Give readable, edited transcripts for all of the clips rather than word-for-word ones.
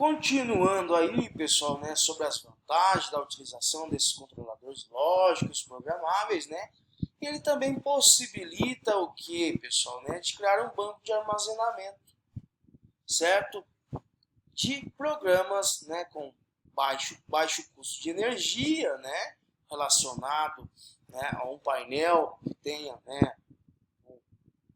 Continuando aí, pessoal, né, sobre as vantagens da utilização desses controladores lógicos programáveis, né? Ele também possibilita o que, pessoal, né, de criar um banco de armazenamento, certo? De programas, né, com baixo custo de energia, né, relacionado, né, a um painel que tenha, né,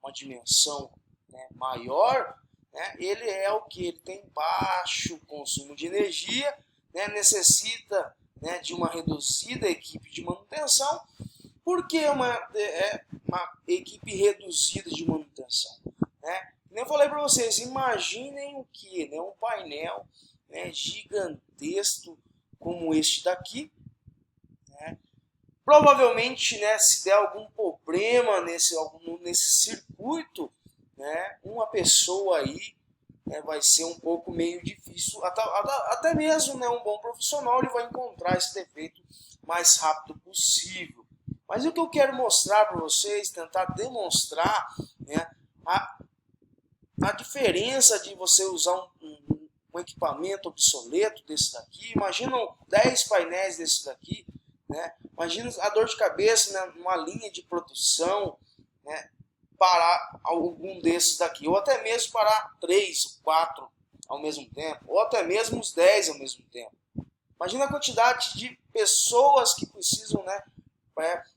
uma dimensão, né, maior, né, ele é o que? Ele tem baixo consumo de energia, né, necessita, né, de uma reduzida equipe de manutenção. Por que uma equipe reduzida de manutenção? Né? Como eu falei para vocês, imaginem o que? Né, um painel, né, gigantesco como este daqui. Né? Provavelmente, né, se der algum problema nesse circuito, né, uma pessoa aí, né, vai ser um pouco meio difícil, até mesmo, né, um bom profissional ele vai encontrar esse defeito mais rápido possível. Mas o que eu quero mostrar para vocês, tentar demonstrar, né, a diferença de você usar um equipamento obsoleto desse daqui. Imagina 10 painéis desse daqui, né? Imagina a dor de cabeça, né, numa linha de produção, né, parar algum desses daqui, ou até mesmo parar 3, 4 ao mesmo tempo, ou até mesmo os 10 ao mesmo tempo. Imagina a quantidade de pessoas que precisam, né,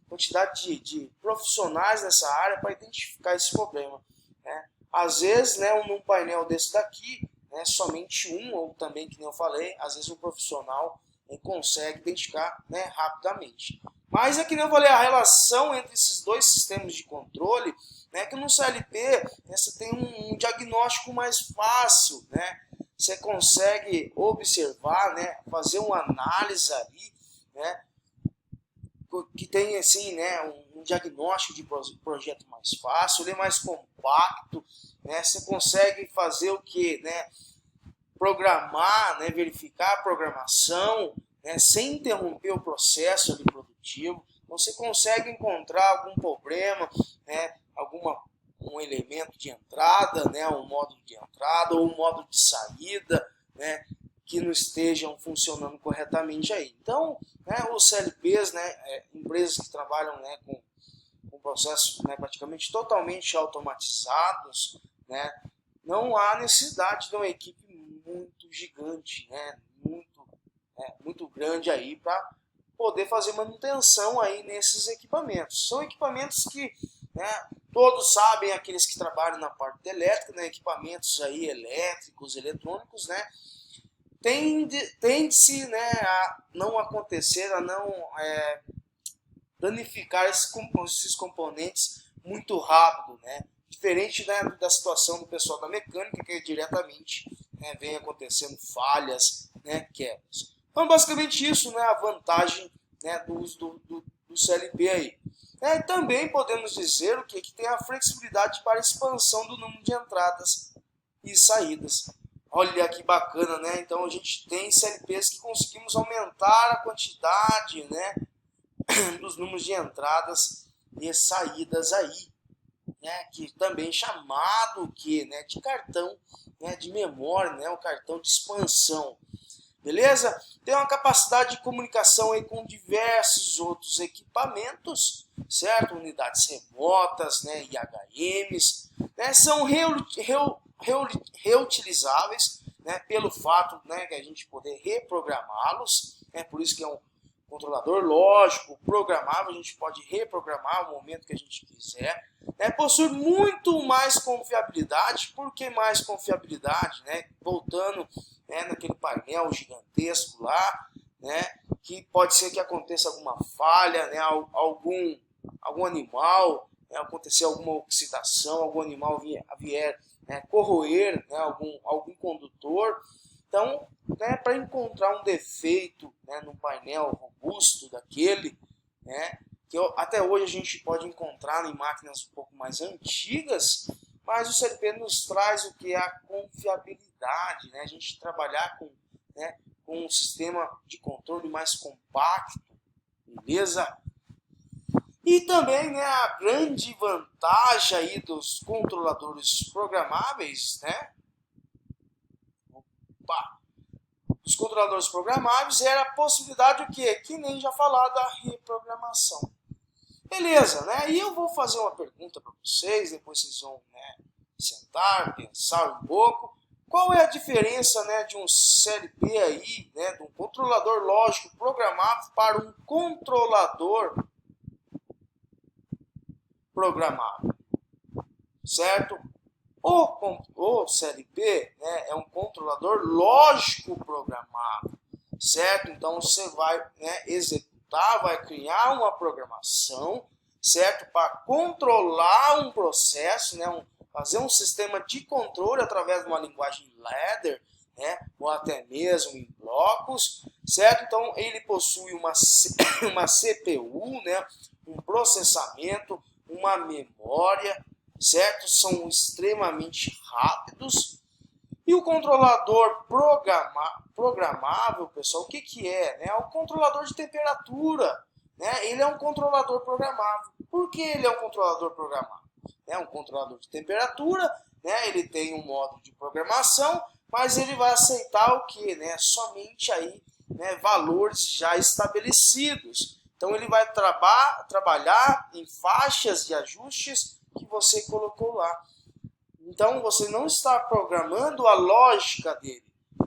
quantidade de profissionais nessa área para identificar esse problema. Né? Às vezes, né, num painel desse daqui, né, somente um, ou também, que nem eu falei, às vezes um profissional consegue identificar, né, rapidamente. Mas é que nem eu falei, a relação entre esses dois sistemas de controle, né, que no CLP, né, você tem um diagnóstico mais fácil, né? Você consegue observar, né, fazer uma análise ali, né, que tem assim, né, um diagnóstico de projeto mais fácil, ele é mais compacto, né, você consegue fazer o que, né, programar, né, verificar a programação, né, sem interromper o processo ali produtivo. Então, você consegue encontrar algum problema, né, um elemento de entrada, né, um módulo de entrada ou um módulo de saída, né, que não estejam funcionando corretamente aí. Então, né, os CLPs, né, empresas que trabalham, né, com processos, né, praticamente totalmente automatizados, né, não há necessidade de uma equipe muito gigante, né, muito grande aí para poder fazer manutenção aí nesses equipamentos. São equipamentos que, né, todos sabem, aqueles que trabalham na parte elétrica, né, equipamentos aí elétricos, eletrônicos, né, tende-se, né, a não acontecer, a não danificar esses componentes muito rápido, né? Diferente, né, da situação do pessoal da mecânica, que diretamente, né, vem acontecendo falhas, né, quebras. Então, basicamente isso, né, a vantagem, né, do uso do CLP aí. Também podemos dizer o que tem a flexibilidade para a expansão do número de entradas e saídas. Olha que bacana, né? Então a gente tem CLPs que conseguimos aumentar a quantidade, né, dos números de entradas e saídas aí, né, que também chamado que, né, de cartão, né, de memória, né, o cartão de expansão. Beleza? Tem uma capacidade de comunicação aí com diversos outros equipamentos, certo? Unidades remotas, né, IHMs, né, são reutilizáveis, né, pelo fato, né, que a gente poder reprogramá-los, né, por isso que é um controlador lógico, programável, a gente pode reprogramar no momento que a gente quiser. Né, possui muito mais confiabilidade. Por que mais confiabilidade? Né? Voltando, né, naquele painel gigantesco lá, né, que pode ser que aconteça alguma falha, né, algum animal, né, acontecer alguma oxidação, algum animal vier, né, corroer, né, algum condutor. Então, né, para encontrar um defeito, né, no painel robusto daquele, né, que até hoje a gente pode encontrar em máquinas um pouco mais antigas, mas o CLP nos traz o que é a confiabilidade, né, a gente trabalhar com, né, com um sistema de controle mais compacto, beleza? E também, né, a grande vantagem aí dos controladores programáveis, né, controladores programáveis era a possibilidade o quê? Que nem já falado, da reprogramação. Beleza, né? E eu vou fazer uma pergunta para vocês, depois vocês vão, né, sentar, pensar um pouco. Qual é a diferença, né, de um CLP aí, né, de um controlador lógico programável para um controlador programável? Certo? O CLP, né, é um controlador lógico programável, certo? Então você vai, né, executar, vai criar uma programação, certo? Para controlar um processo, né, fazer um sistema de controle através de uma linguagem ladder, né, ou até mesmo em blocos, certo? Então ele possui uma CPU, né, um processamento, uma memória, certo? São extremamente rápidos. E o controlador programável, pessoal, o que é? É um controlador de temperatura, né? Ele é um controlador programável. Por que ele é um controlador programável? É um controlador de temperatura, né? Ele tem um modo de programação, mas ele vai aceitar o que, né? Somente aí, né, valores já estabelecidos. Então ele vai trabalhar em faixas de ajustes que você colocou lá. Então você não está programando a lógica dele,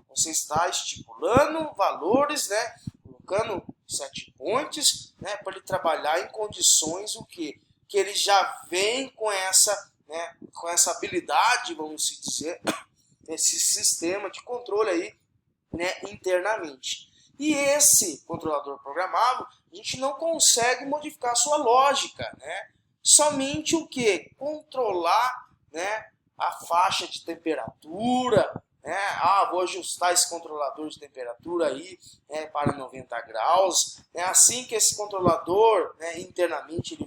você está estipulando valores, né, colocando set points, né, para ele trabalhar em condições o que ele já vem com essa, né, com essa habilidade, vamos dizer, esse sistema de controle aí, né, internamente. E esse controlador programável, a gente não consegue modificar a sua lógica, né? Somente o que? Controlar, né, a faixa de temperatura, né? Vou ajustar esse controlador de temperatura aí, né, para 90 graus. É assim que esse controlador, né, internamente ele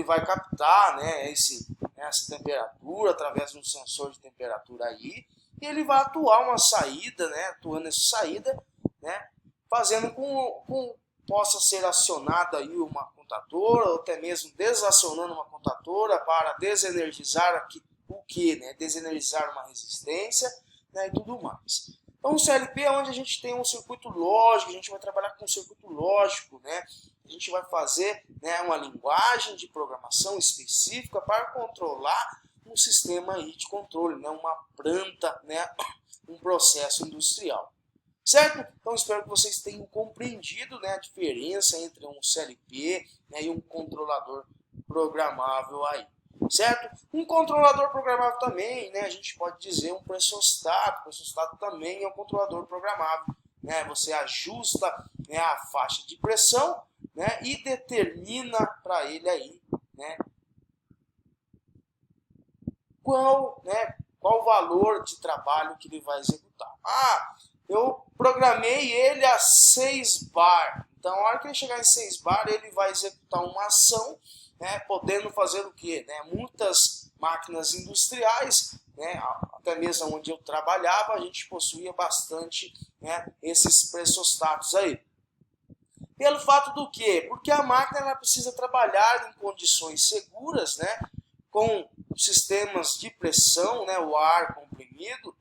vai captar, né, essa temperatura através de um sensor de temperatura aí. E ele vai atuar uma saída, né, atuando essa saída, né, fazendo com possa ser acionada aí uma contadora, ou até mesmo desacionando uma contadora para desenergizar né, desenergizar uma resistência, né, e tudo mais. Então o CLP é onde a gente tem um circuito lógico, a gente vai trabalhar com um circuito lógico, né, a gente vai fazer, né, uma linguagem de programação específica para controlar um sistema aí de controle, né, uma planta, né, um processo industrial. Certo? Então espero que vocês tenham compreendido, né, a diferença entre um CLP, né, e um controlador programável aí. Certo? Um controlador programável também, né, a gente pode dizer um pressostato. O pressostato também é um controlador programável. Né? Você ajusta, né, a faixa de pressão, né, e determina para ele aí, né, qual o valor de trabalho que ele vai executar. Eu programei ele a 6 bar. Então, a hora que ele chegar em 6 bar, ele vai executar uma ação, né, podendo fazer o quê? Né? Muitas máquinas industriais, né, até mesmo onde eu trabalhava, a gente possuía bastante, né, esses pressostatos aí. Pelo fato do quê? Porque a máquina ela precisa trabalhar em condições seguras, né, com sistemas de pressão, né, o ar comprimido,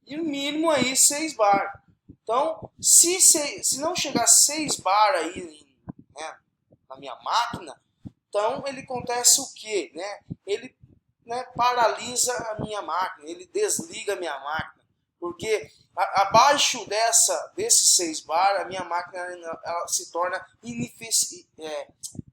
e no mínimo aí 6 bar. Então, se não chegar a 6 bar aí, né, na minha máquina, então ele acontece o quê? Né? Ele, né, paralisa a minha máquina, ele desliga a minha máquina, porque abaixo desses 6 bar, a minha máquina ela se torna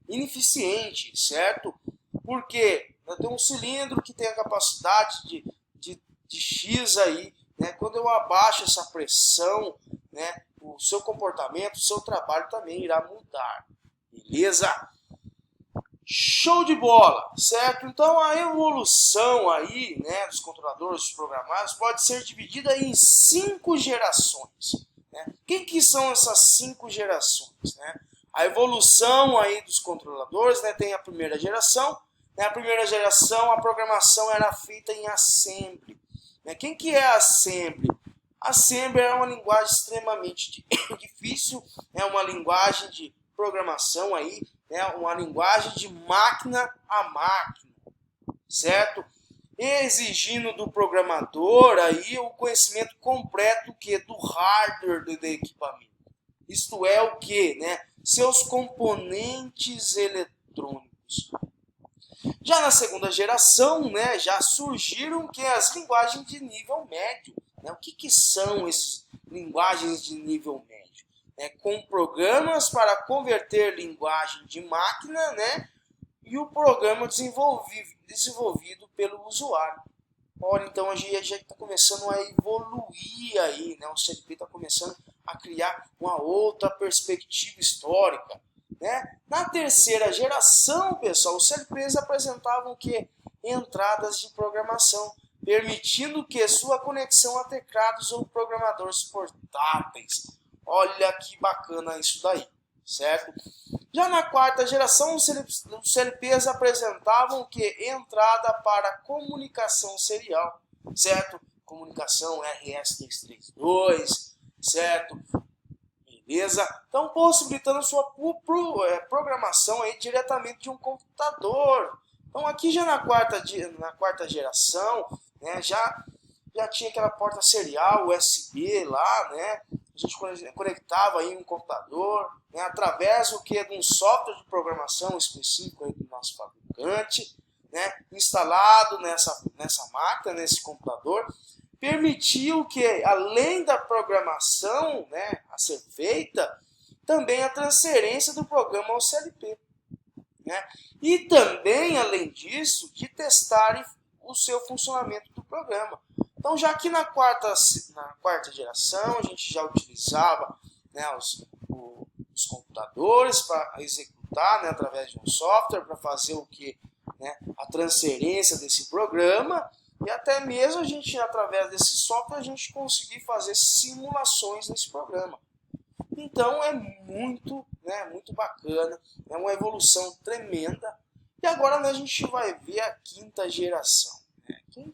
ineficiente, certo? Porque eu tenho um cilindro que tem a capacidade de X aí, né? Quando eu abaixo essa pressão, né, o seu comportamento, o seu trabalho também irá mudar. Beleza? Show de bola, certo? Então a evolução aí, né, dos controladores programados pode ser dividida em 5 gerações. Né? Quem que são essas 5 gerações? Né? A evolução aí dos controladores, né, tem a primeira geração. Na primeira geração, a programação era feita em assembly. Quem que é a assembly? Assembly é uma linguagem extremamente difícil, é uma linguagem de programação aí, né, uma linguagem de máquina a máquina, certo? exigindo do programador aí o conhecimento completo do hardware do equipamento. Isto é o que, né? Seus componentes eletrônicos. Já na segunda geração, né, já surgiram as linguagens de nível médio. Né? O que são essas linguagens de nível médio? Com programas para converter linguagem de máquina, né, e o programa desenvolvido pelo usuário. Ora, então a gente já está começando a evoluir aí, né? O CLP está começando a criar uma outra perspectiva histórica. Né? Na terceira geração, pessoal, os CLPs apresentavam entradas de programação, permitindo sua conexão a teclados ou programadores portáteis. Olha que bacana isso daí, certo? Já na quarta geração, os CLPs apresentavam entrada para comunicação serial, certo? Comunicação RS-232, certo? Beleza? Então, possibilitando sua programação aí diretamente de um computador. Então, aqui já na quarta geração, né, já tinha aquela porta serial, USB lá, né? A gente conectava aí um computador, né, através de um software de programação específico aí do nosso fabricante, né, instalado nessa máquina, nesse computador, permitiu além da programação, né, a ser feita, também a transferência do programa ao CLP. Né, e também, além disso, de testar o seu funcionamento do programa. Então, já que na quarta geração, a gente já utilizava, né, os computadores para executar, né, através de um software, para fazer né, a transferência desse programa, e até mesmo a gente, através desse software, a gente conseguir fazer simulações nesse programa. Então, é muito bacana, é uma evolução tremenda. E agora, né, a gente vai ver a quinta geração.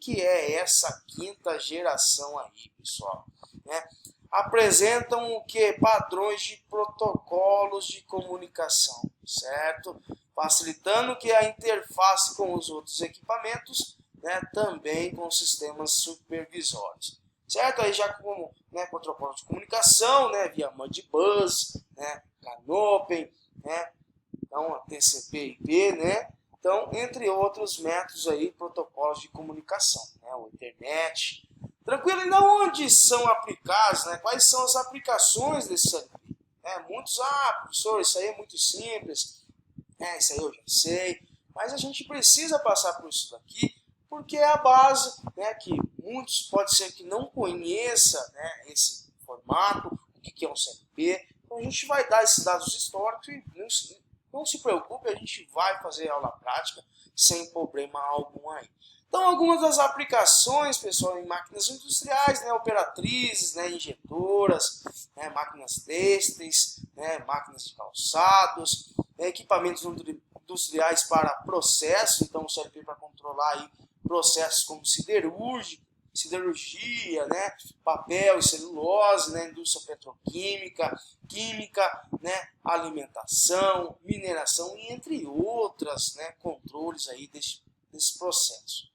Quem é essa quinta geração aí, pessoal? Né? Apresentam padrões de protocolos de comunicação, certo? Facilitando a interface com os outros equipamentos, né? Também com sistemas supervisórios, certo? Aí já como, né, protocolo de comunicação, né, via Modbus, né, Canopen, né? Então, a TCP/IP, né? Então, entre outros métodos aí, protocolos de comunicação, né? O internet. Tranquilo? E onde são aplicados, né? Quais são as aplicações desse CLP? Muitos, professor, isso aí é muito simples. Isso aí eu já sei. Mas a gente precisa passar por isso daqui, porque é a base, né? Que muitos pode ser que não conheça, né, esse formato, o que é um CLP. Então, a gente vai dar esses dados históricos e não se preocupe, a gente vai fazer aula prática sem problema algum aí. Então, algumas das aplicações, pessoal, em máquinas industriais, né, operatrizes, né, injetoras, né, máquinas têxteis, né, máquinas de calçados, né, equipamentos industriais para processo, então o CLP para controlar aí processos como siderurgia, né, papel e celulose, né, indústria petroquímica, química, né, alimentação, mineração e entre outras, né, controles aí desse processo.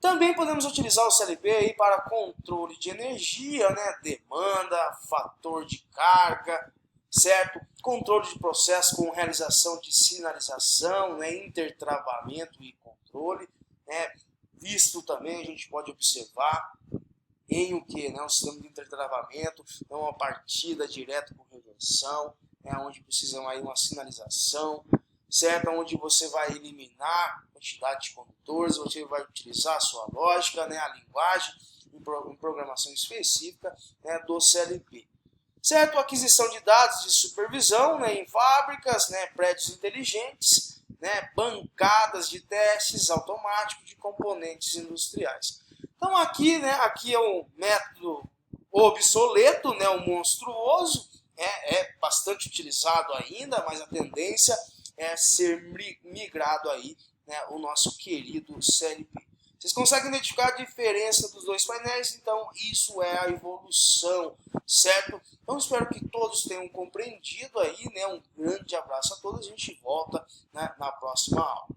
Também podemos utilizar o CLP aí para controle de energia, né, demanda, fator de carga, certo? Controle de processo com realização de sinalização, né, intertravamento e controle, né? Visto também a gente pode observar em né, um sistema de intertravamento, então uma partida direta com reversão, né, onde precisam aí uma sinalização, certo? Onde você vai eliminar a quantidade de condutores, você vai utilizar a sua lógica, né, a linguagem em programação específica, né, do CLP. Certo? Aquisição de dados de supervisão, né, em fábricas, né, prédios inteligentes, né, bancadas de testes automáticos de componentes industriais. Então aqui, né, aqui é um método obsoleto, né, um monstruoso, é bastante utilizado ainda, mas a tendência é ser migrado aí, né, o nosso querido CLP. Vocês conseguem identificar a diferença dos dois painéis? Então, isso é a evolução, certo? Então, espero que todos tenham compreendido aí, né? Um grande abraço a todos. A gente volta, né, na próxima aula.